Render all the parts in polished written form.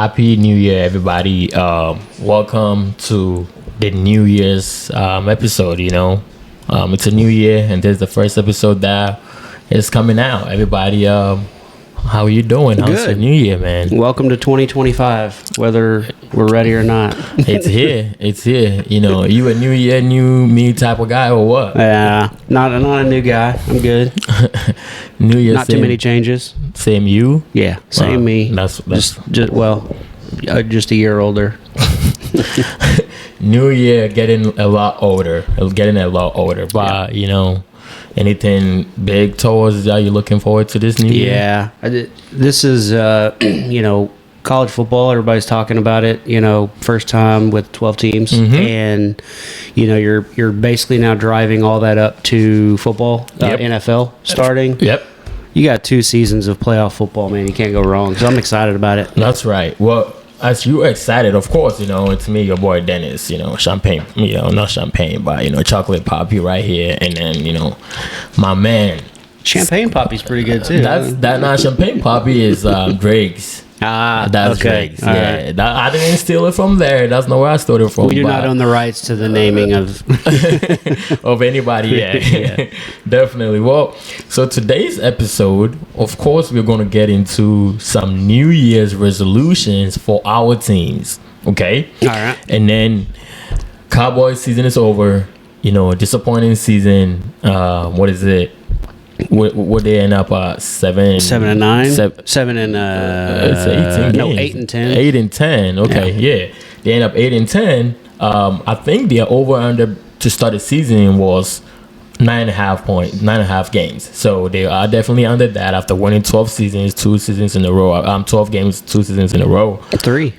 Happy New Year, everybody. Welcome to the New Year's episode. It's a new year, and this is the first episode that is coming out. Everybody, how are you doing? How's Good. the new year, man? Welcome to 2025, whether we're ready or not. It's here. It's here. You a new year, new me type of guy or what? Yeah, not a new guy. I'm good. New year, Not too many changes. Same you? Yeah, same me. That's just a year older. New year, getting a lot older. But anything big towards that you're looking forward to this new year? Yeah, this is college football. Everybody's talking about it. First time with 12 teams, and you're basically now driving all that up to football. Yep. NFL starting. Yep. You got 2 seasons of playoff football, man. You can't go wrong. So I'm excited about it. That's right. Well, as you're excited, of course, it's me, your boy Dennis. Champagne. Not champagne, but chocolate poppy right here, and then my man. Champagne poppy's pretty good too. That not champagne poppy is Drake's. That's okay. Drake's. Yeah, I didn't steal it from there. That's not where I stole it from. We do not own the rights to the naming of of anybody. Yeah. Definitely. Well, so today's episode, of course, we're going to get into some New Year's resolutions for our teams. Okay. All right. And then Cowboys season is over. Disappointing season. What is it? What they end up 7-9, 7 and it's 18 games. 8 and 10. 8 and 10. Okay, yeah. They end up 8 and 10. I think their over under to start the season was 9.5 games. So they are definitely under that after winning 12 seasons, 2 seasons in a row. 12 games, 2 seasons in a row. 3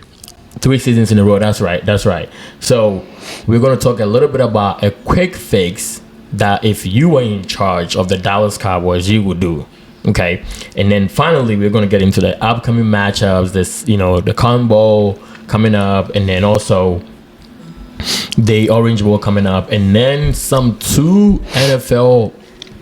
seasons in a row. That's right. So we're going to talk a little bit about a quick fix that if you were in charge of the Dallas Cowboys, you would do. Okay. And then finally, we're going to get into the upcoming matchups, the Cotton Bowl coming up, and then also the Orange Bowl coming up, and then some 2 NFL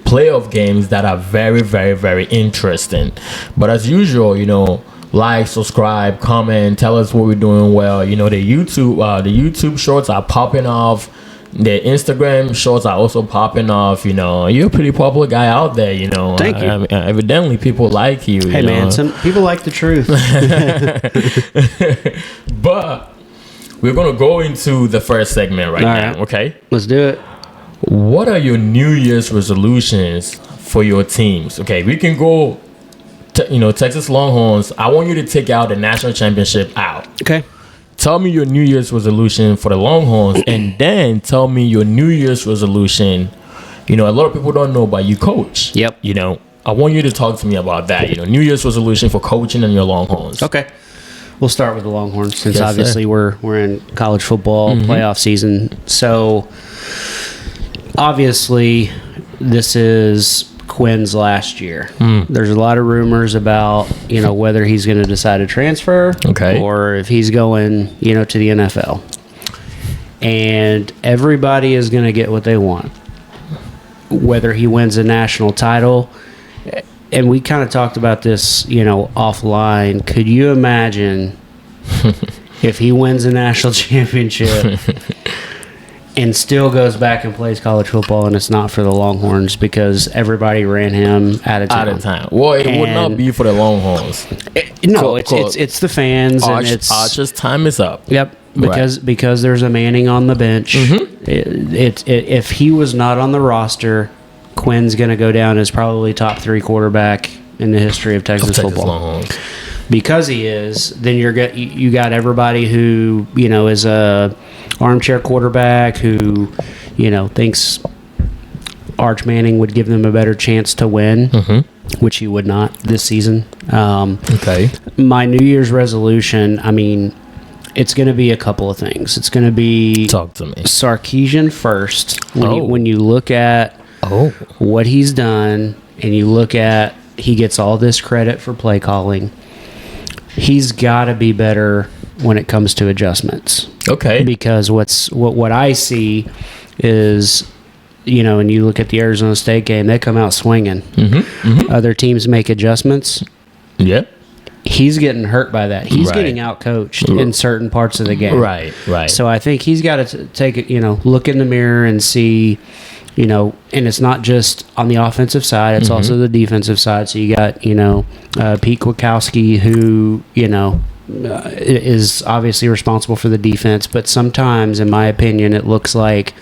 playoff games that are very, very, very interesting. But as usual, like, subscribe, comment, tell us what we're doing well. The YouTube shorts are popping off. The Instagram shorts are also popping off. You're a pretty popular guy out there. Thank you. Evidently, people like you. Hey, man, some people like the truth. But we're gonna go into the first segment right now. Right. Okay, Let's do it. what are your New Year's resolutions for your teams? Okay, we can go. Texas Longhorns. I want you to take out the national championship out. Okay. Tell me your New Year's resolution for the Longhorns, and then tell me your New Year's resolution. A lot of people don't know, but you coach. Yep. I want you to talk to me about that. New Year's resolution for coaching and your Longhorns. Okay. We'll start with the Longhorns since Yes, obviously sir. we're in college football playoff season. So obviously this is Quinn's last year. There's a lot of rumors about whether he's going to decide to transfer, or if he's going to the NFL, and everybody is going to get what they want, whether he wins a national title. And we kind of talked about this offline. Could you imagine if he wins a national championship and still goes back and plays college football, and it's not for the Longhorns because everybody ran him out of town? Well, it would not be for the Longhorns. It's the fans, and it's Arch's time is up. Yep, because there's a Manning on the bench. If he was not on the roster, Quinn's going to go down as probably top 3 quarterback in the history of Texas football. Longhorns. Because he is, then you got everybody who is a armchair quarterback who thinks Arch Manning would give them a better chance to win, which he would not this season. My New Year's resolution, it's going to be a couple of things. It's going to be talk to me. Sarkisian first. When you look at what he's done, and you look at he gets all this credit for play calling, he's got to be better when it comes to adjustments. Okay. Because what I see is, and you look at the Arizona State game, they come out swinging. Other teams make adjustments. Yeah. he's getting hurt by that. He's getting out-coached in certain parts of the game. Right. So I think he's got to take it, look in the mirror and see, and it's not just on the offensive side, it's also the defensive side. So you got, Pete Kwiatkowski, who, is obviously responsible for the defense, but sometimes, in my opinion, it looks like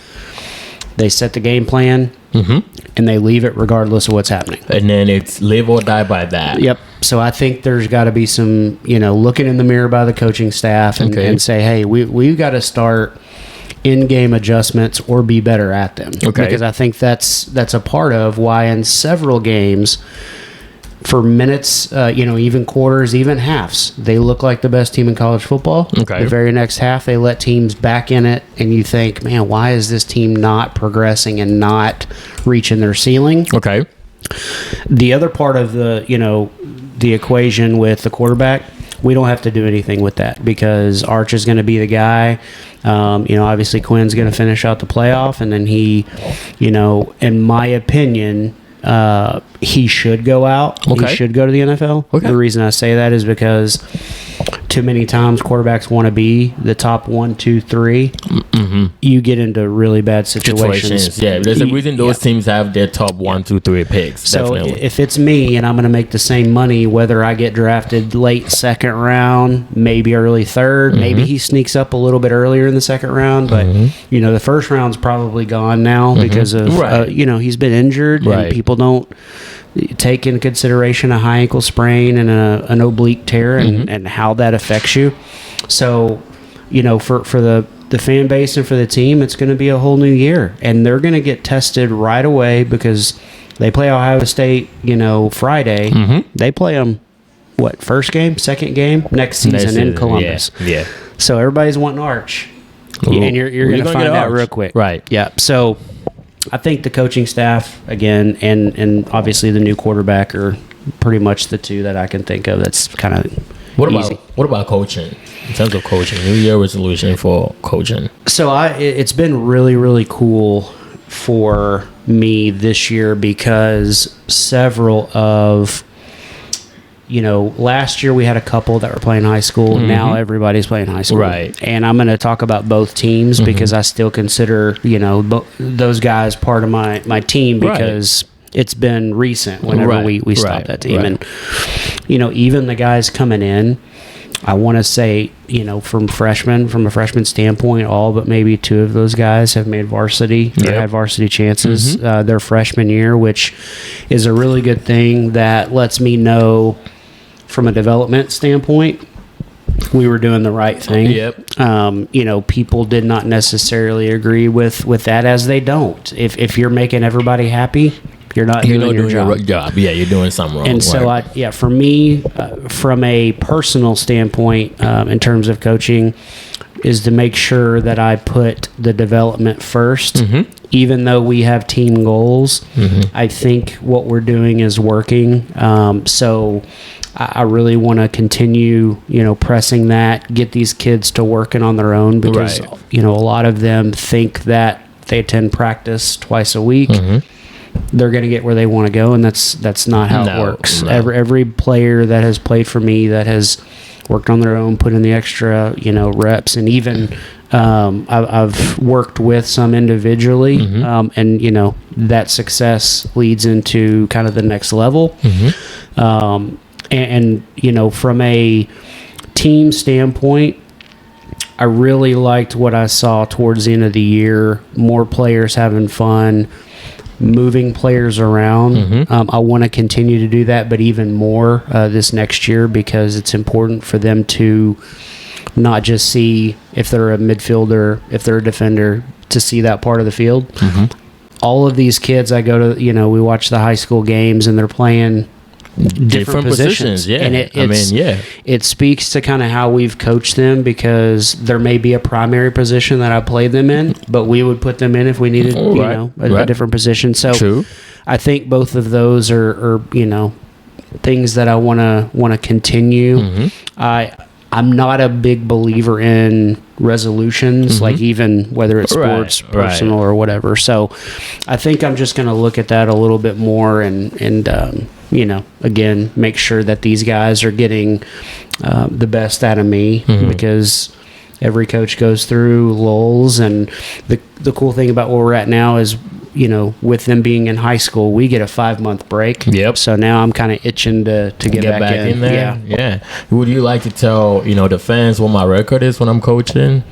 they set the game plan and they leave it regardless of what's happening. And then it's live or die by that. Yep. So I think there's got to be some, looking in the mirror by the coaching staff and say, hey, we've got to start in-game adjustments or be better at them. Okay. Because I think that's a part of why in several games, for minutes, even quarters, even halves, they look like the best team in college football. Okay. The very next half, they let teams back in it, and you think, man, why is this team not progressing and not reaching their ceiling? Okay. The other part of the equation with the quarterback, we don't have to do anything with that because Arch is going to be the guy. Obviously Quinn's going to finish out the playoff, and then he, in my opinion, he should go out. Okay. He should go to the NFL. Okay. The reason I say that is because too many times quarterbacks want to be the top 1, 2, 3. You get into really bad situations. Yeah, there's a reason those teams have their top 1, 2, 3 picks. So definitely. If it's me and I'm going to make the same money, whether I get drafted late second round, maybe early third, maybe he sneaks up a little bit earlier in the second round, but the first round's probably gone now because of he's been injured and people don't take into consideration a high ankle sprain and an oblique tear and how that affects you. So, for the fan base and for the team, it's going to be a whole new year. And they're going to get tested right away because they play Ohio State, Friday. They play them, first game, second game, next season in Columbus. Yeah. So everybody's wanting Arch. And you're going to find out real quick. Right. Yeah. So I think the coaching staff, again, and obviously the new quarterback are pretty much the two that I can think of that's kind of easy. What about coaching? In terms of coaching, New Year resolution for coaching. So it's been really, really cool for me this year because several of, last year we had a couple that were playing high school. Now everybody's playing high school. Right. And I'm going to talk about both teams because I still consider, those guys part of my team because it's been recent whenever we stopped that team. And, even the guys coming in, I want to say, from a freshman standpoint, all but maybe two of those guys have made varsity or had varsity chances their freshman year, which is a really good thing that lets me know from a development standpoint we were doing the right thing. People did not necessarily agree with that, as they don't. If you're making everybody happy, you're not doing your job. Yeah, you're doing something wrong. And so, for me, from a personal standpoint, in terms of coaching, is to make sure that I put the development first. Even though we have team goals, I think what we're doing is working. So I really want to continue, pressing that, get these kids to working on their own because, a lot of them think that they attend practice twice a week. They're going to get where they want to go, and that's not how it works. No. Every player that has played for me that has worked on their own, put in the extra, reps, and even I've worked with some individually, and that success leads into kind of the next level. And from a team standpoint, I really liked what I saw towards the end of the year. More players having fun, moving players around. I want to continue to do that, but even more this next year because it's important for them to not just see if they're a midfielder, if they're a defender, to see that part of the field. All of these kids I go to, we watch the high school games and they're playing different positions. And it speaks to kind of how we've coached them because there may be a primary position that I played them in, but we would put them in if we needed, a different position. So I think both of those are things that I want to continue. I'm not a big believer in resolutions, like even whether it's sports, personal, or whatever. So I think I'm just going to look at that a little bit more and again, make sure that these guys are getting the best out of me, because every coach goes through lulls. And the cool thing about where we're at now is, with them being in high school, we get a 5-month break. Yep. So now I'm kind of itching to get back in there. Yeah. Would you like to tell, the fans what my record is when I'm coaching?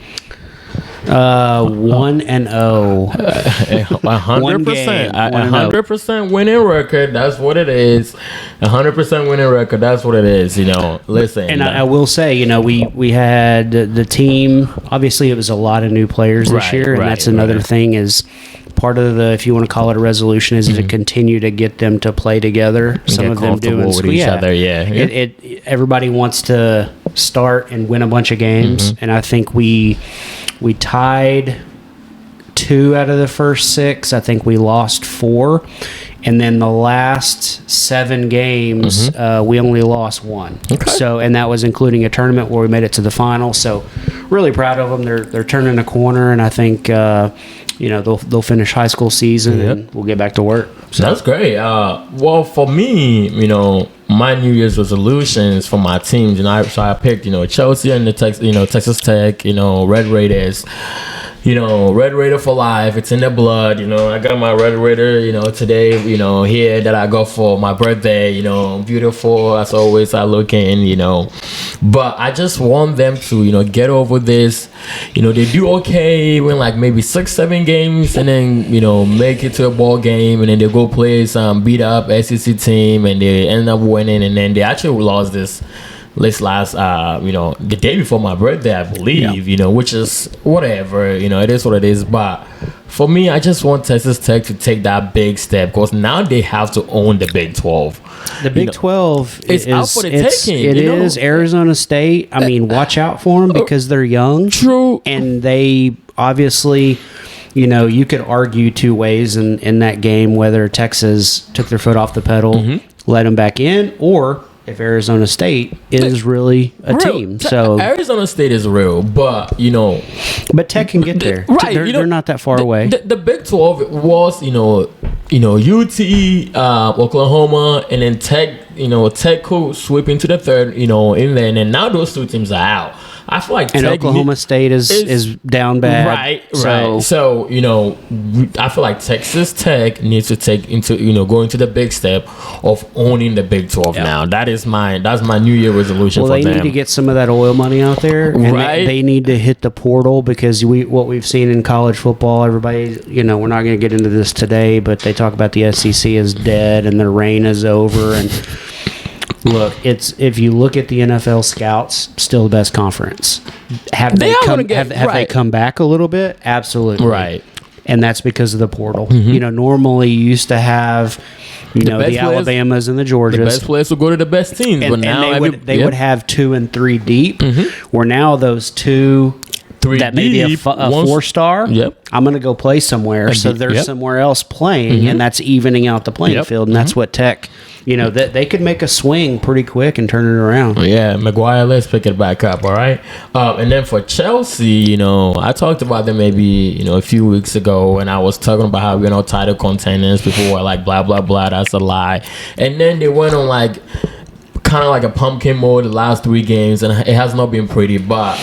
1-0. 100%. 100% winning record. That's what it is. 100% winning record. That's what it is. Listen. And I will say, we had the team. Obviously, it was a lot of new players this year, and that's another thing. Is part of the, if you want to call it a resolution, is to continue to get them to play together. Some of them doing with each other. Everybody wants to start and win a bunch of games, and I think we tied 2 out of the first 6. I think we lost 4. And then the last 7 games, we only lost 1. Okay. So, and that was including a tournament where we made it to the final. So, really proud of them. They're turning a corner, and I think they'll finish high school season, and we'll get back to work. So that's great. Well, for me, my New Year's resolutions for my teams, so I picked, Chelsea and the Texas Tech, Red Raiders. Red Raider for life. It's in the blood. I got my Red Raider, today, here that I got for my birthday, beautiful as always I looking, But I just want them to, get over this. They do okay, win like maybe 6-7 games, and then, make it to a ball game, and then they go play some beat up SEC team, and they end up winning, and then they actually lost this last the day before my birthday, I believe, which is whatever, it is what it is. But for me, I just want Texas Tech to take that big step, because now they have to own the Big 12. The Big 12 is out for the taking. It is Arizona State. I mean, watch out for them because they're young. True. And they obviously, you could argue 2 ways in that game, whether Texas took their foot off the pedal, let them back in, or if Arizona State is really a team. So Arizona State is real, but but Tech can get there. Right, they're not that far away. The Big 12 was UT, Oklahoma, and then Tech. Tech could sweep into the third. In there, and now those 2 teams are out. I feel like Oklahoma State is down bad. Right. So, I feel like Texas Tech needs to take into, go into the big step of owning the Big 12 now. That's my New Year resolution for them. Well, they need to get some of that oil money out there. And they need to hit the portal, because what we've seen in college football, everybody, we're not going to get into this today, but they talk about the SEC is dead and their reign is over. And look, if you look at the NFL scouts, still the best conference. Have they come back a little bit? Absolutely. Right. And that's because of the portal. Normally you used to have, the Alabamas and the Georgias. The best players would go to the best teams, but now they would have 2 and 3 deep. Where now those 2 that may be a 4-star. I'm going to go play somewhere. So there's somewhere else playing, and that's evening out the playing field. And that's what Tech, that they could make a swing pretty quick and turn it around. Yeah, McGuire, let's pick it back up, all right? And then for Chelsea, I talked about them maybe, a few weeks ago, and I was talking about how, title contenders. People were like, blah, blah, blah, that's a lie. And then they went on like kind of like a pumpkin mode the last 3 games, and it has not been pretty. But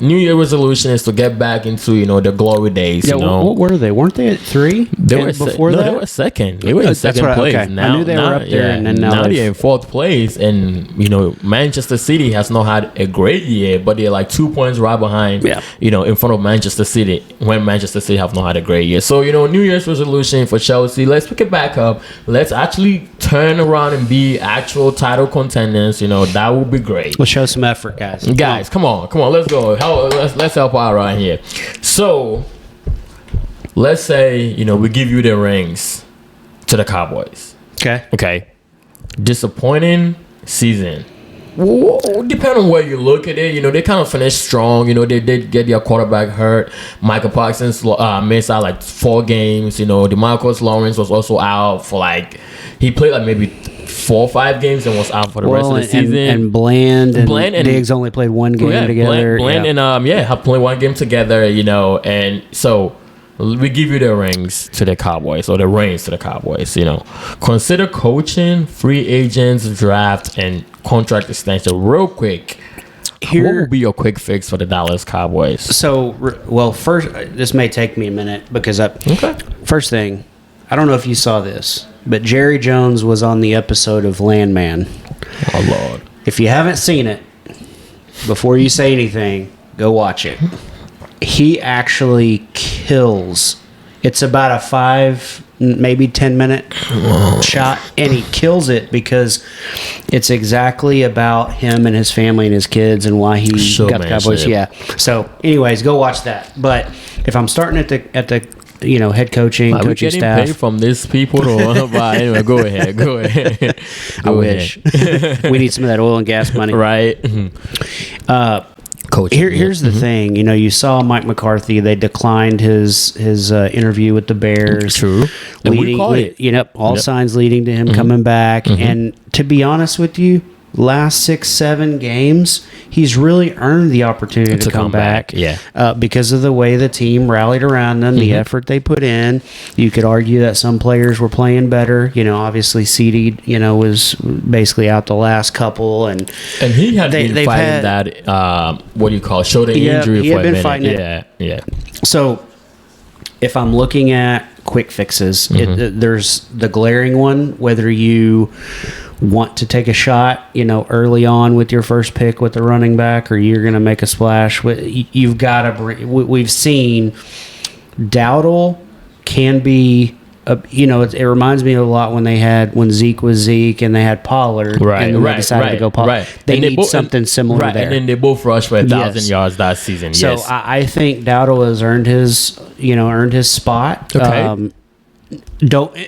New Year resolution is to get back into the glory days. What were they? Weren't they at 3? They were before that. They were second. They were in second place. Okay. Now, I knew they were up there, and then now they're in 4th place. And Manchester City has not had a great year, but they're like 2 points right behind. In front of Manchester City, when Manchester City have not had a great year. So New Year's resolution for Chelsea. Let's pick it back up. Let's actually turn around and be actual title contenders. That would be great. We'll show some effort, guys. Come on, let's go. Let's help out right here. So, let's say we give you the rings to the Cowboys. Okay. Disappointing season. Depending on where you look at it, they kind of finished strong. They did get their quarterback hurt. Michael Parsons missed out like 4 games. DeMarcus Lawrence was also out for he played like maybe 4 or 5 games and was out for the rest of the season. And Bland and Diggs only played 1 game together. Bland and have played 1 game together. And so we give you the rings to the Cowboys or the reins to the Cowboys. Consider coaching, free agents, draft, and contract extension real quick. What would be your quick fix for the Dallas Cowboys? So, first, this may take me a minute because first thing, I don't know if you saw this, but Jerry Jones was on the episode of Landman. Oh, Lord. If you haven't seen it, before you say anything, go watch it. He actually kills. It's about a 5, maybe 10-minute shot, and he kills it because it's exactly about him and his family and his kids and why he got the Cowboys. Yeah. So, anyways, go watch that. But if I'm starting at the head coaching, coaching staff. Paid from these people, but anyway, go ahead. I wish. We need some of that oil and gas money, right? Coaching. Here's the thing. You saw Mike McCarthy. They declined his interview with the Bears. True. All signs leading to him coming back. And to be honest with you, last 6-7 games, he's really earned the opportunity to come back. Yeah. Because of the way the team rallied around them, the effort they put in. You could argue that some players were playing better. Obviously CD, was basically out the last couple, and he had been fighting that shoulder injury. He had been fighting it. Yeah. So if I'm looking at quick fixes, there's the glaring one, whether you want to take a shot, early on with your first pick with the running back, or you're going to make a splash. You've got to bring. We've seen Dowdle can be. It reminds me a lot when Zeke was Zeke and they had Pollard, and then they decided to go Pollard. Right. They need something similar there. And then they both rushed for 1,000 yards that season. So yes. I think Dowdle has earned his spot. Okay.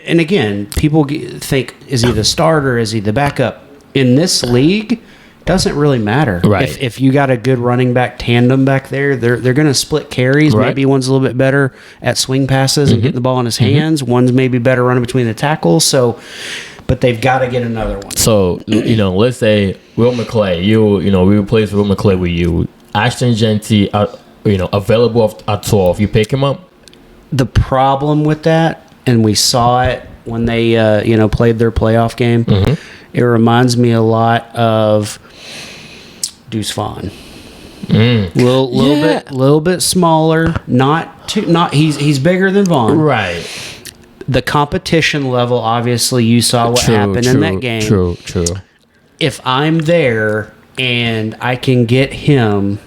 And again, people think, is he the starter? Is he the backup? In this league, doesn't really matter. Right. If you got a good running back tandem back there, they're going to split carries. Right. Maybe one's a little bit better at swing passes and getting the ball in his hands. One's maybe better running between the tackles. So, but they've got to get another one. So, let's say Will McClay, we replace Will McClay with you. Ashton Genty, available at 12. You pick him up? The problem with that, and we saw it when they played their playoff game, it reminds me a lot of Deuce Vaughn. Little bit smaller, he's bigger than Vaughn. Right. The competition level, obviously you saw what happened in that game. True. If I'm there and I can get him,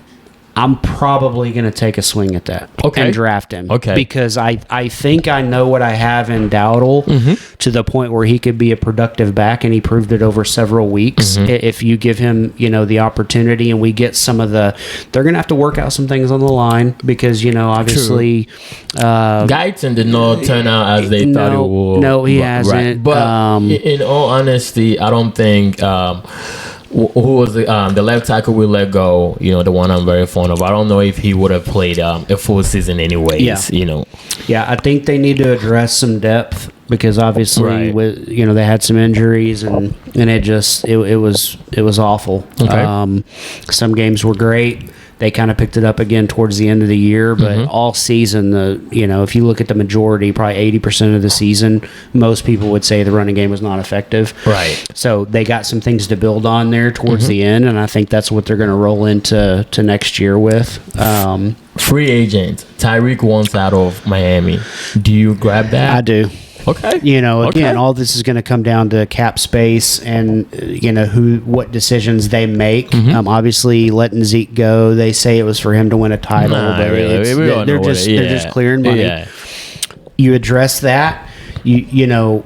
I'm probably going to take a swing at that and draft him. Okay. Because I think I know what I have in Dowdle to the point where he could be a productive back, and he proved it over several weeks. If you give him, the opportunity, and we get some of they're going to have to work out some things on the line because, obviously. Guyton did not turn out as they thought it would. No, he hasn't. Right. But in all honesty, I don't think... who was the left tackle we let go? The one I'm very fond of. I don't know if he would have played a full season anyways. Yeah, I think they need to address some depth because obviously they had some injuries and it was awful. Okay. Some games were great. They kind of picked it up again towards the end of the year, but all season, if you look at the majority, probably 80% of the season, most people would say the running game was not effective. Right. So they got some things to build on there towards the end, and I think that's what they're going to roll into next year with. Free agent, Tyreek wants out of Miami. Do you grab that? I do. Okay. Again, all this is going to come down to cap space and what decisions they make. Obviously, letting Zeke go, they say it was for him to win a title, but they're just clearing money. Yeah. You address that, you're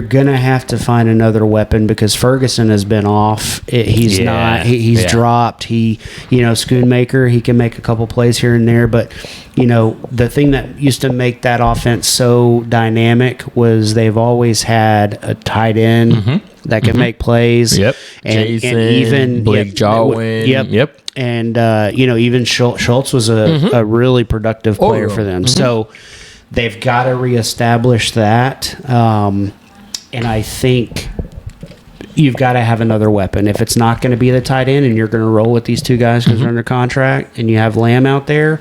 gonna have to find another weapon because Ferguson has been off. He's dropped. Schoonmaker, he can make a couple plays here and there, but the thing that used to make that offense so dynamic was they've always had a tight end that can make plays. Yep. And even Blake Jarwin. Yep. And even Schultz was a really productive player for them. So they've got to reestablish that. And I think you've got to have another weapon. If it's not going to be the tight end and you're going to roll with these two guys because they're under contract and you have Lamb out there,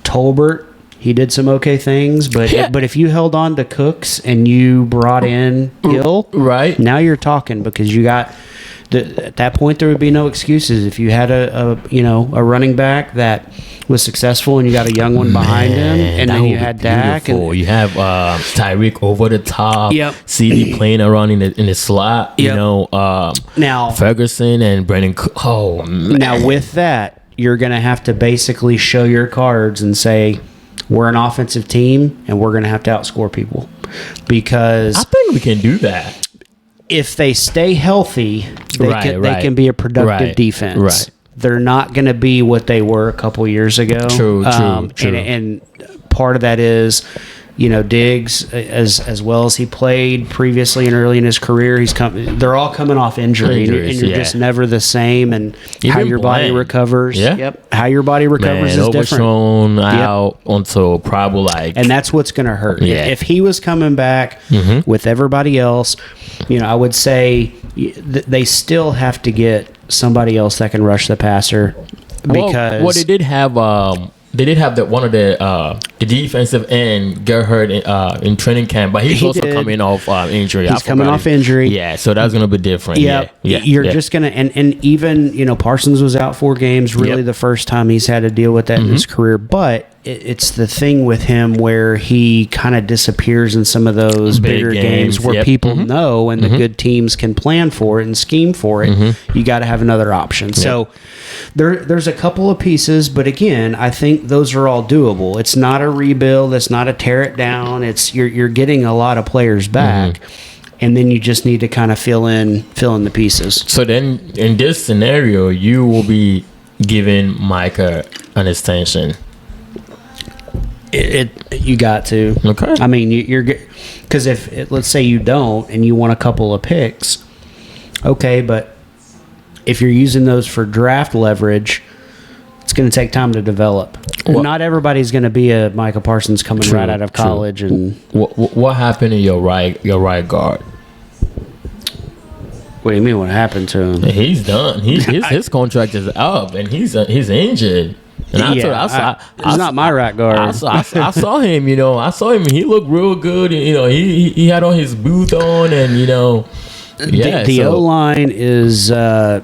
Tolbert, he did some okay things, but if you held on to Cooks and you brought in Hill, right, now you're talking, because you got at that point there would be no excuses if you had a running back that was successful and you got a young one behind him, and then you had Dak, and you have Tyreek over the top, yep, CD playing around in the slot, yep. Now Ferguson and Brandon. Oh man! Now with that, you're going to have to basically show your cards and say, we're an offensive team and we're going to have to outscore people, because I think we can do that. If they stay healthy, they can be a productive defense. Right. They're not going to be what they were a couple years ago. True. And part of that is, Diggs, as well as he played previously and early in his career, they're all coming off injury, and you're just never the same. And how your body recovers, how your body recovers is different. Overthrown out onto probably and that's what's going to hurt. Yeah. If he was coming back with everybody else, I would say they still have to get somebody else that can rush the passer, because they did have one of the defensive end get hurt in training camp, but he's also coming off injury. He's coming off injury. Yeah, so that's going to be different. Yeah. You're just going to, and even, Parsons was out 4 games, really the first time he's had to deal with that in his career. But it's the thing with him where he kind of disappears in some of those bigger games where people know, and the good teams can plan for it and scheme for it. You got to have another option. So there's a couple of pieces, but again, I think those are all doable. It's not a rebuild. It's not a tear it down. It's you're getting a lot of players back, and then you just need to kind of fill in the pieces. So then, in this scenario, you will be giving Micah an extension. You got to. Okay. I mean, you're because if let's say you don't and you want a couple of picks, okay, but if you're using those for draft leverage, it's going to take time to develop. Well, not everybody's going to be a Micah Parsons coming right out of college. And what happened to your right guard? What do you mean? What happened to him? He's done. His contract is up, and he's injured. And it's not my right guard. I saw him. I saw him. He looked real good. He had on his boot on, and the O-line is, a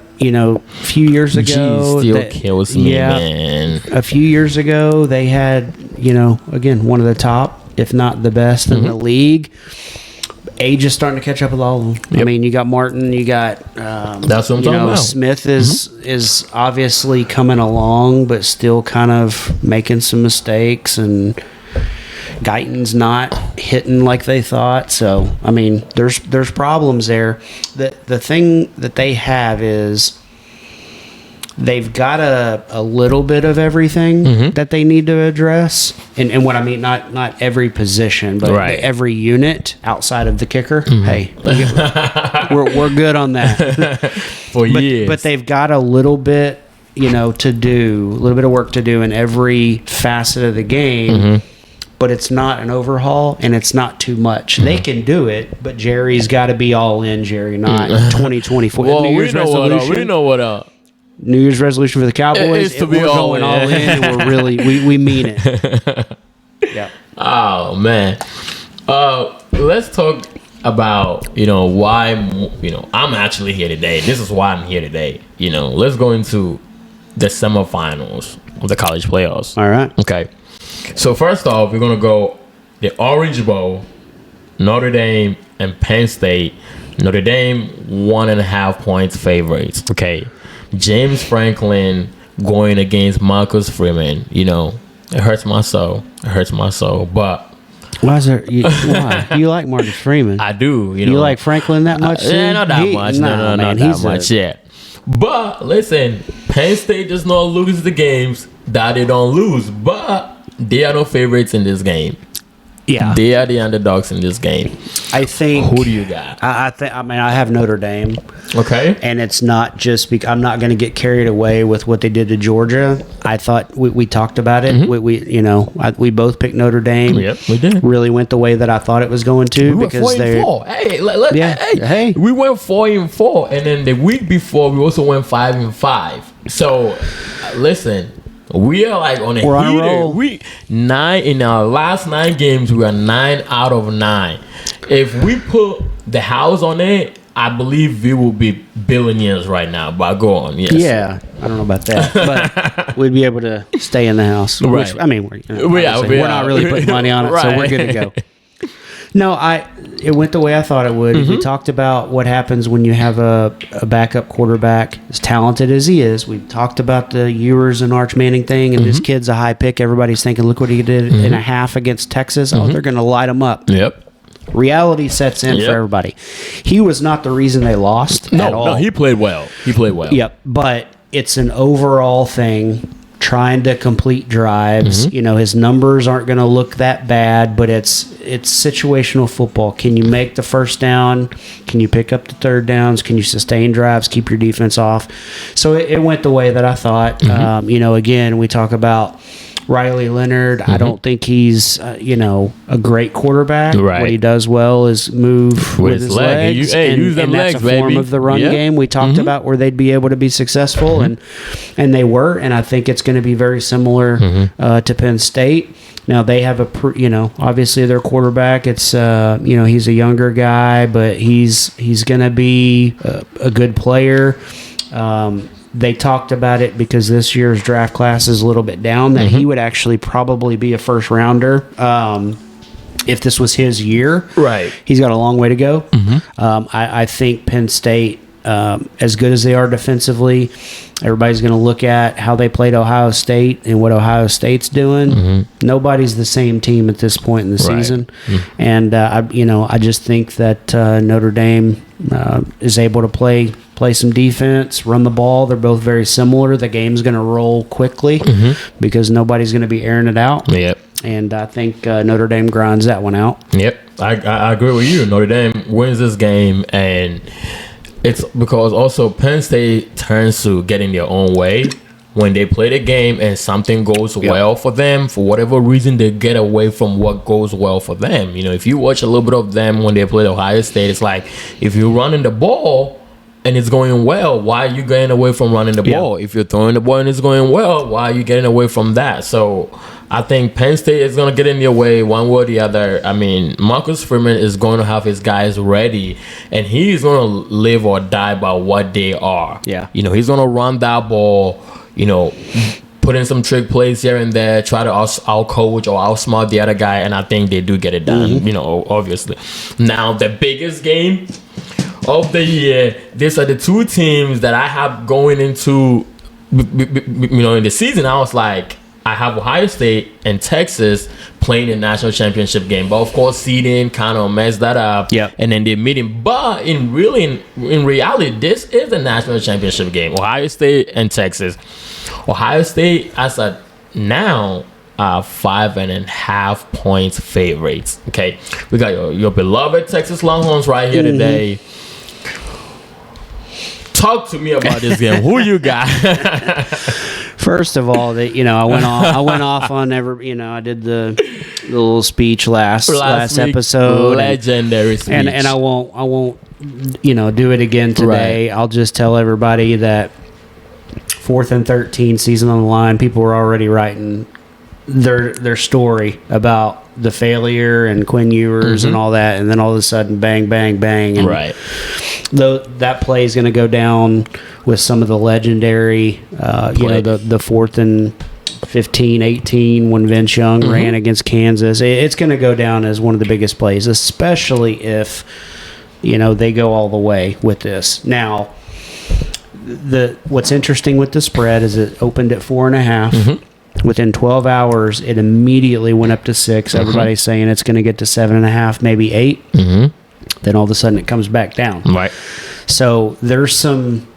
few years ago. Still kills me, man. A few years ago, they had, again, one of the top, if not the best in the league. Age is starting to catch up with all of them. Yep. I mean, you got Martin, you got that's what I'm talking about. Smith is obviously coming along, but still kind of making some mistakes, and Guyton's not hitting like they thought. So, I mean, there's problems there. The thing that they have is they've got a little bit of everything that they need to address. And what I mean, not every position, but every unit outside of the kicker. Hey, we're good on that. For years. But they've got a little bit, to do, a little bit of work to do in every facet of the game. But it's not an overhaul, and it's not too much. They can do it, but Jerry's got to be all in, Jerry, not 2024. Well, we know what up. New Year's resolution for the Cowboys. It's to be all in, and we're really we mean it. Yeah. Oh man. Let's talk about why I'm actually here today. This is why I'm here today. Let's go into the semifinals of the college playoffs. All right. Okay. So first off, we're gonna go the Orange Bowl, Notre Dame and Penn State. Notre Dame 1.5 points favorites. Okay. James Franklin going against Marcus Freeman. It hurts my soul. But why is there? Why you like Marcus Freeman? I do. You like Franklin that much? Yeah, not that much. No, not that much. Yeah. But listen, Penn State does not lose the games that they don't lose, but they are no favorites in this game. Yeah, they are the underdogs in this game. I think. Who do you got? I have Notre Dame. Okay, and it's not just because I'm not going to get carried away with what they did to Georgia. I thought we talked about it. We both picked Notre Dame. Yep, we did. Really went the way that I thought it was going to, because they. 4-4. Hey, we went 4-4, and then the week before we also went 5-5. So, listen. We are like on a We're heater. on a roll. We 9 in our last 9 games. We are 9 out of 9. If we put the house on it, I believe we will be billionaires right now. But go on, yes. Yeah, I don't know about that, but we'd be able to stay in the house. Right. Which, I mean, we're not really putting money on it, right. So we're good to go. No, it went the way I thought it would. We talked about what happens when you have a backup quarterback as talented as he is. We talked about the Ewers and Arch Manning thing, and this kid's a high pick. Everybody's thinking, look what he did in a half against Texas. Oh, they're going to light him up. Yep. Reality sets in for everybody. He was not the reason they lost at all. No, he played well. Yep, but it's an overall thing. Trying to complete drives, his numbers aren't going to look that bad, but it's situational football. Can you make the first down? Can you pick up the third downs? Can you sustain drives? Keep your defense off? So it went the way that I thought. Again, we talk about Riley Leonard. I don't think he's a great quarterback. Right. What he does well is move with his legs. Use them and legs, that's a form baby. of the run game we talked about where they'd be able to be successful, and they were. And I think it's going to be very similar to Penn State. Now they have obviously their quarterback. It's he's a younger guy, but he's going to be a good player. They talked about it because this year's draft class is a little bit down, that he would actually probably be a first rounder if this was his year. Right. He's got a long way to go. I think Penn State, as good as they are defensively, everybody's going to look at how they played Ohio State and what Ohio State's doing. Nobody's the same team at this point in the season. And, I just think that Notre Dame is able to play some defense, run the ball. They're both very similar. The game's going to roll quickly because nobody's going to be airing it out. Yep. And I think Notre Dame grinds that one out. Yep. I agree with you. Notre Dame wins this game, and it's because also Penn State turns to getting their own way. When they play the game and something goes well for them, for whatever reason, they get away from what goes well for them. If you watch a little bit of them when they play Ohio State, it's like, if you're running the ball and it's going well, why are you getting away from running the ball? If you're throwing the ball and it's going well, why are you getting away from that? So I think Penn State is going to get in their way one way or the other. I mean, Marcus Freeman is going to have his guys ready, and he's going to live or die by what they are. Yeah. He's going to run that ball, put in some trick plays here and there, try to out-coach or outsmart the other guy, and I think they do get it done, obviously. Now, the biggest game of the year, these are the two teams that I have going into, in the season. I was like, I have Ohio State and Texas playing the national championship game, but of course seeding kind of messed that up. And then they're meeting. But in reality, this is the national championship game. Ohio State and Texas. Ohio State, as of now, are 5.5 points favorites. Okay, we got your beloved Texas Longhorns right here today. Talk to me about this game. Who you got? First of all, I went off on I did the little speech last episode, legendary speech, and I won't do it again today. I'll just tell everybody that 4th and 13, season on the line. People were already writing their story about the failure and Quinn Ewers and all that, and then all of a sudden, bang, bang, bang, and that play is going to go down with some of the legendary, the 4th and 15, 18 when Vince Young ran against Kansas. It's going to go down as one of the biggest plays, especially if they go all the way with this. Now, what's interesting with the spread is it opened at 4.5. Within 12 hours, it immediately went up to 6. Everybody's saying it's going to get to 7.5, maybe 8. Then all of a sudden, it comes back down. Right. So there's some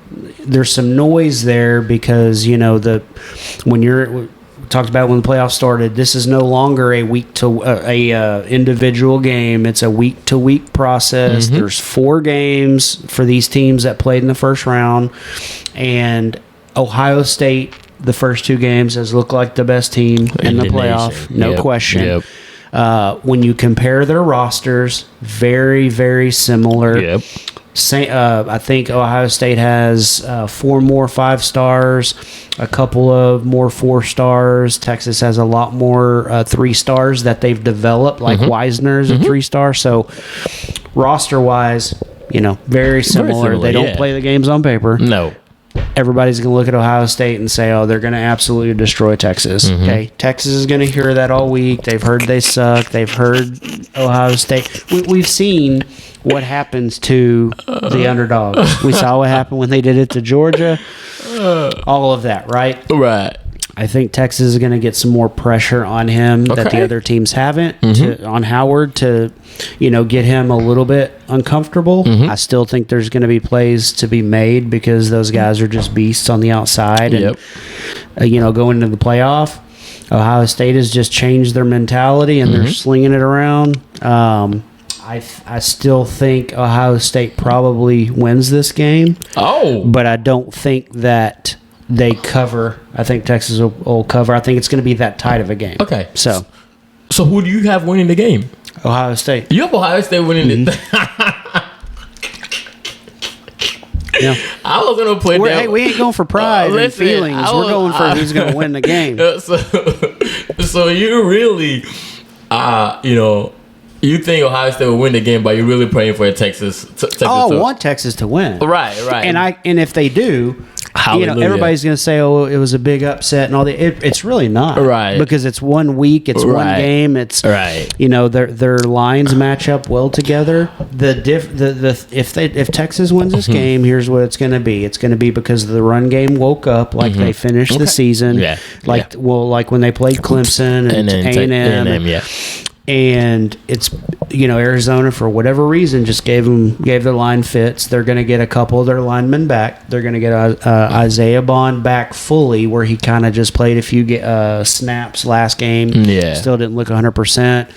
noise there because when you're talked about when the playoffs started, this is no longer a individual game. It's a week to week process. There's 4 games for these teams that played in the first round, and Ohio State, the first 2 games, has looked like the best team in the playoff, no question. When you compare their rosters, very, very similar. I think Ohio State has 4 more 5 stars, a couple of more 4 stars. Texas has a lot more 3 stars that they've developed, like Wisner is a 3-star. So roster-wise, very similar. They don't play the games on paper. No. Everybody's going to look at Ohio State and say, oh, they're going to absolutely destroy Texas. Okay, Texas is going to hear that all week. They've heard they suck. They've heard Ohio State. We've seen what happens to the underdogs. We saw what happened when they did it to Georgia. All of that, right? Right. I think Texas is going to get some more pressure on him that the other teams haven't, on Howard to, get him a little bit uncomfortable. I still think there's going to be plays to be made because those guys are just beasts on the outside. And, going into the playoff, Ohio State has just changed their mentality and they're slinging it around. I still think Ohio State probably wins this game. Oh. But I don't think that they cover. I think Texas will cover. I think it's going to be that tight of a game. Okay. So who do you have winning the game? Ohio State. You have Ohio State winning the Yeah. I was going to play that. Hey, we ain't going for pride and feelings. We're going for who's going to win the game. So you really, you think Ohio State will win the game, but you're really praying for Texas. I want Texas to win. Right. And if they do, everybody's going to say, "Oh, it was a big upset," and all that. It's really not, right? Because it's 1 week, it's one game. It's right. Their lines match up well together. If Texas wins this game, here's what it's going to be. It's going to be because the run game woke up like they finished the season, like when they played Clemson and A&M. And it's Arizona for whatever reason just gave their line fits. They're going to get a couple of their linemen back. They're going to get Isaiah Bond back fully, where he kind of just played a few snaps last game. Yeah, still didn't look 100%.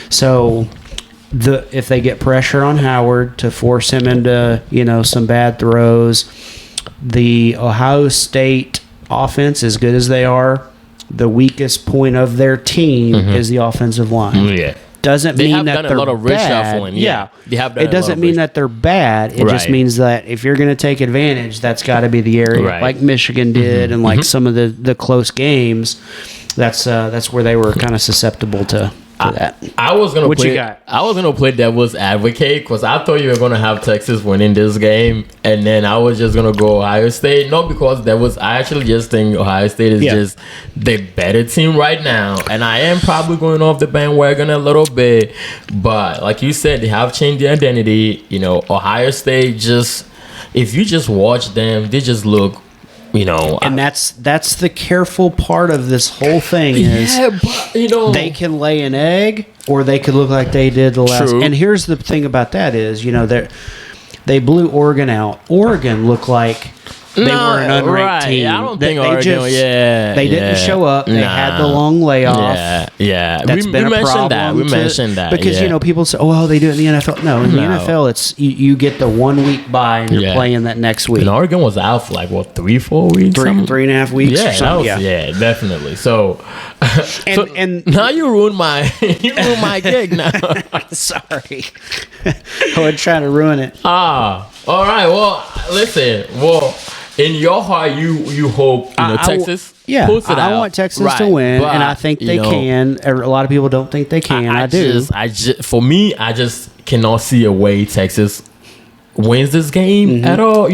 So if they get pressure on Howard to force him into some bad throws, the Ohio State offense, as good as they are, the weakest point of their team is the offensive line. Yeah. Doesn't mean that they're bad. Yeah. It doesn't mean that they're bad. It just means that if you're going to take advantage, that's got to be the area, like Michigan did, and like some of the close games. That's where they were kind of susceptible to that. I was gonna play devil's advocate because I thought you were gonna have Texas winning this game, and then I was just gonna go Ohio State. No, because I actually just think Ohio State is just the better team right now, and I am probably going off the bandwagon a little bit. But like you said, they have changed their identity. Ohio State if you just watch them, they just look. And that's the careful part of this whole thing is but, they can lay an egg or they could look like they did the last. And here's the thing about that is they blew Oregon out. Oregon looked like they were an unranked team. I don't think Oregon. They didn't show up. They had the long layoff. Yeah. That's been a problem. We mentioned that because people say, "Oh, well, they do it in the NFL." No, in the NFL, it's you get the 1 week bye and you're playing that next week. And Oregon was out for 3-4 weeks, 3.5 weeks. Yeah, or something. Definitely. So, and now you ruined my gig. Now, sorry, I was trying to ruin it. All right. Well, listen. In your heart, you hope Texas. Pulls it out. I want Texas to win, and I think they can. A lot of people don't think they can. I do. For me, I just cannot see a way Texas wins this game at all.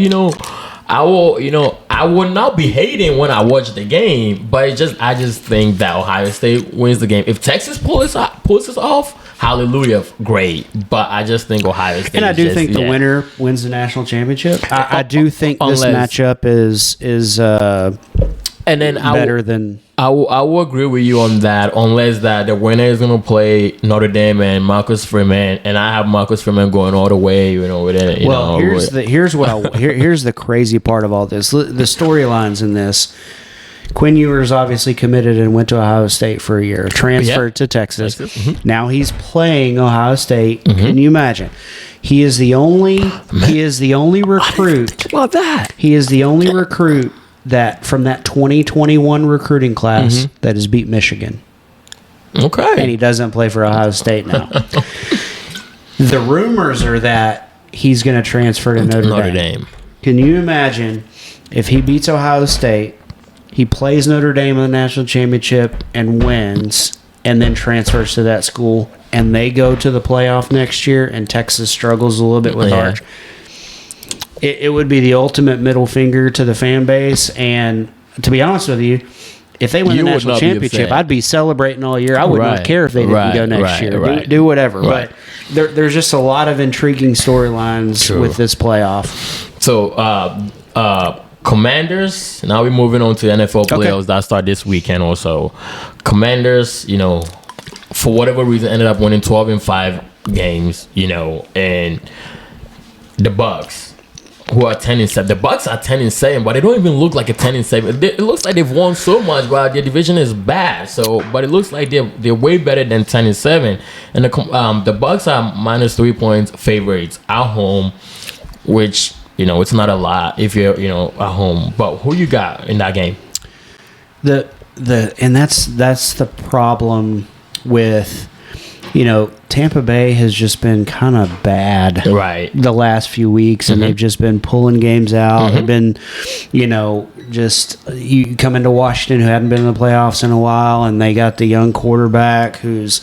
I will not be hating when I watch the game, but I just think that Ohio State wins the game. If Texas pulls this off, hallelujah, great. But I just think Ohio State. And I do think the winner wins the national championship. I do think this matchup is and then better than. I will agree with you on that, unless that the winner is going to play Notre Dame and Marcus Freeman, and I have Marcus Freeman going all the way, with it. Here's the crazy part of all this. The storylines in this. Quinn Ewers obviously committed and went to Ohio State for a year, transferred to Texas. Now he's playing Ohio State. Can you imagine? He is the only recruit. About that. He is the only recruit that from that 2021 recruiting class that has beat Michigan. Okay. And he doesn't play for Ohio State now. The rumors are that he's going to transfer to Notre Dame. Can you imagine if he beats Ohio State, he plays Notre Dame in the national championship and wins, and then transfers to that school, and they go to the playoff next year, and Texas struggles a little bit with Arch? It would be the ultimate middle finger to the fan base, and to be honest with you, if they win the national championship, I'd be celebrating all year. I wouldn't care if they didn't go next year. Do whatever. But there's just a lot of intriguing storylines with this playoff. So, Commanders, now we're moving on to NFL playoffs that start this weekend also. Commanders, for whatever reason, ended up winning 12-5 games, and the Bucs, who are 10-7. The Bucs are 10-7, but they don't even look like a 10-7. It looks like they've won so much, but their division is bad. But it looks like they're way better than 10-7. And the Bucs are -3 points favorites at home, which it's not a lot if you're at home. But who you got in that game? And that's the problem with. Tampa Bay has just been kind of bad the last few weeks, and they've just been pulling games out. They've been, just you come into Washington who hadn't been in the playoffs in a while, and they got the young quarterback who's,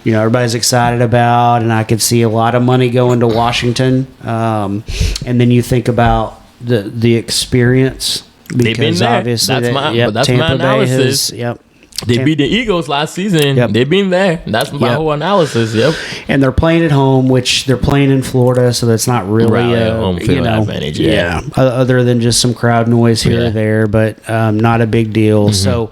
everybody's excited about, and I could see a lot of money going to Washington. And then you think about the experience. They've been there. Obviously that's my analysis. They beat the Eagles last season. They've been there. That's my whole analysis. And they're playing at home, which they're playing in Florida, so that's not really a home field advantage. Other than just some crowd noise here or there, but not a big deal. So,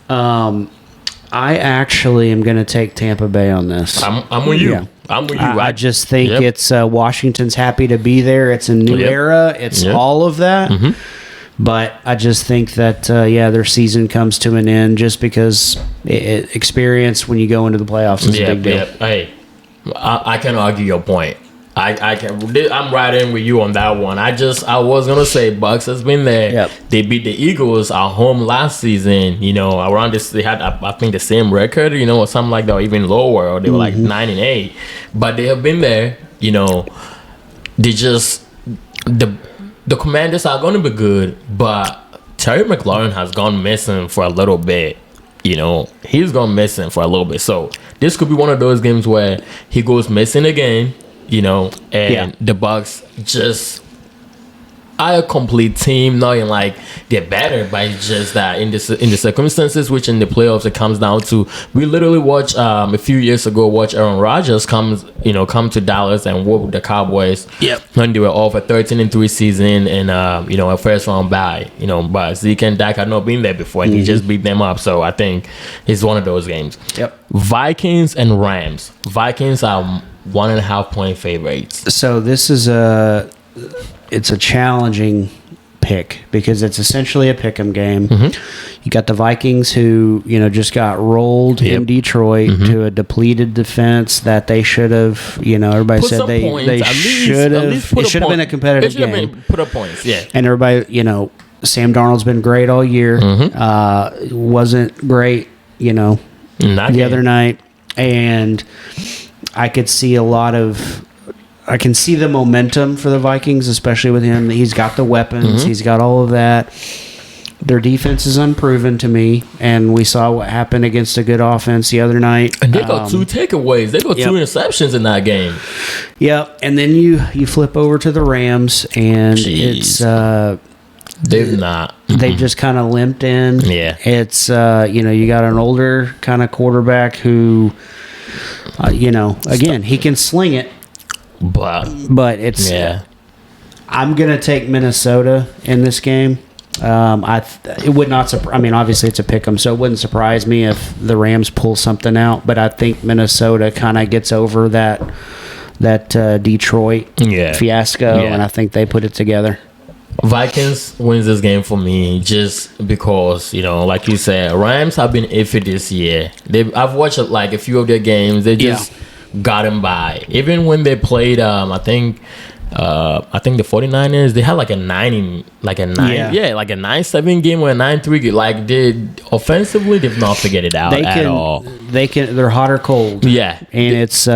I actually am going to take Tampa Bay on this. I'm with you. I'm with you. I just think it's Washington's happy to be there. It's a new era. It's all of that. But I just think that, their season comes to an end just because experience when you go into the playoffs is a big deal. Hey, I can argue your point. I'm right in with you on that one. I was gonna say Bucs has been there. They beat the Eagles at home last season. Around this they had I think the same record. Or something like that, or even lower. Or they were like 9-8. But they have been there. They just the Commanders are going to be good, but Terry McLaurin has gone missing for a little bit. He's gone missing for a little bit. So this could be one of those games where he goes missing again, and the Bucs just are a complete team. Not in like they're better, but it's just that in the circumstances, which in the playoffs it comes down to. We literally watched a few years ago. Aaron Rodgers come to Dallas and whoop the Cowboys. When they were off a 13-3 season and a first round bye. But Zeke and Dak had not been there before, and he just beat them up. So I think it's one of those games. Vikings and Rams. Vikings are 1.5 point favorites. So this is it's a challenging pick because it's essentially a pick'em game. You got the Vikings who just got rolled in Detroit to a depleted defense that they should have. Everybody said they should have. It should have been a competitive game. Put up points, And everybody, Sam Darnold's been great all year. Wasn't great, the other night, and I could see I can see the momentum for the Vikings, especially with him. He's got the weapons. He's got all of that. Their defense is unproven to me, and we saw what happened against a good offense the other night. And they got 2 takeaways. They got 2 interceptions in that game. And then you flip over to the Rams, and it's they've not. They just kind of limped in. It's you got an older kind of quarterback who, again, he can sling it. But it's I'm gonna take Minnesota in this game. It would not surprise. I mean, obviously it's a pick'em, so it wouldn't surprise me if the Rams pull something out. But I think Minnesota kind of gets over that Detroit fiasco, and I think they put it together. Vikings wins this game for me just because, like you said, Rams have been iffy this year. I've watched like a few of their games. They just got him by. Even when they played, I think the 49ers, they had like a 9-7 game or a 9-3 game. Like offensively, they've not figured it out at all. They're hot or cold. And it's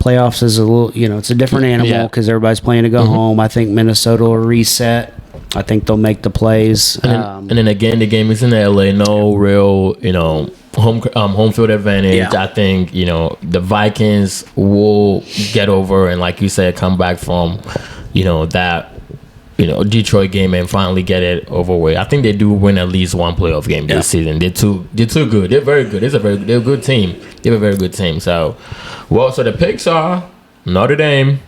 playoffs is a little, it's a different animal because everybody's playing to go home. I think Minnesota will reset. I think they'll make the plays. And then again, the game is in LA. No real, home field advantage. Yeah. I think the Vikings will get over and, like you said, come back from that Detroit game and finally get it over with. I think they do win at least one playoff game this season. They're too good. They're very good. They're a good team. They have a very good team. So the picks are Notre Dame,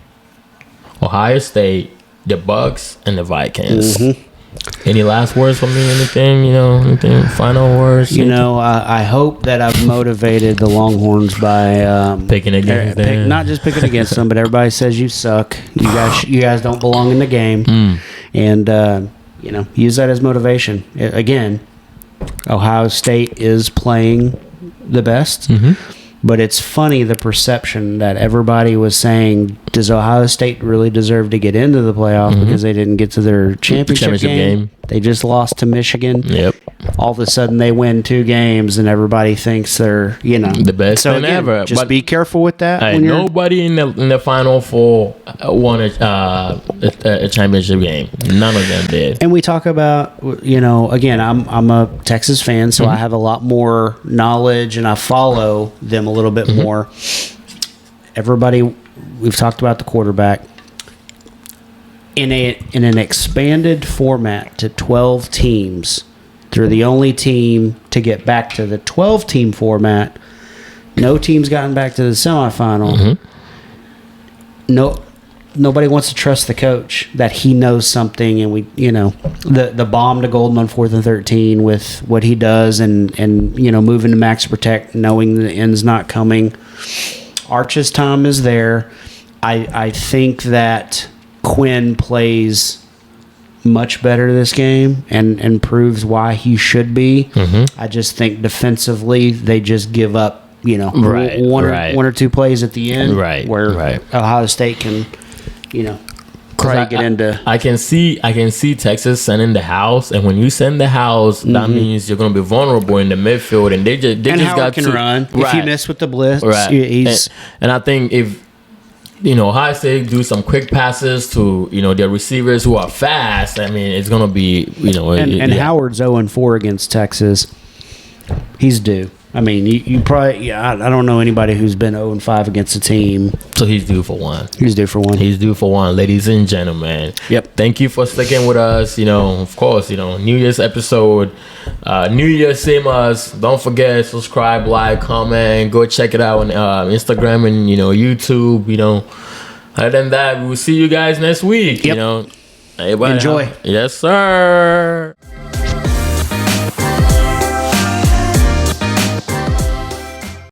Ohio State, the Bucks, and the Vikings. Any last words from me? Anything final words? I hope that I've motivated the Longhorns by picking against them. Not just picking against them, but everybody says you suck. You guys don't belong in the game, and use that as motivation. Again, Ohio State is playing the best. But it's funny, the perception that everybody was saying, does Ohio State really deserve to get into the playoff because they didn't get to their championship game? They just lost to Michigan. Yep. All of a sudden, they win 2 games, and everybody thinks they're, the best so thing ever. Just be careful with that. Nobody in the Final Four won a championship game. None of them did. And we talk about, again, I'm a Texas fan, so I have a lot more knowledge, and I follow them a little bit more. Everybody, we've talked about the quarterback. In an expanded format to 12 teams, they're the only team to get back to the 12-team format. No team's gotten back to the semifinal. Nobody wants to trust the coach that he knows something, and the bomb to Golden on 4th and 13 with what he does, and moving to max protect, knowing the end's not coming. Arch's time is there. I think that Quinn plays much better this game and proves why he should be. I just think defensively they just give up, one or 2 plays at the end, where Ohio State can, get into. I can see Texas sending the house, and when you send the house, that means you're going to be vulnerable in the midfield, and they just Howard got can to run. If you miss with the blitz, and I think if Ohio State do some quick passes to their receivers who are fast, I mean it's going to be and Howard's 0-4 against Texas. He's due. I mean, you probably I don't know anybody who's been 0-5 against a team. So he's due for one. He's due for one, ladies and gentlemen. Yep. Thank you for sticking with us. Of course, New Year's episode, New Year, same us. Don't forget, subscribe, like, comment, go check it out on Instagram and YouTube. Other than that, we'll see you guys next week. Yep. Everybody enjoy. Yes, sir.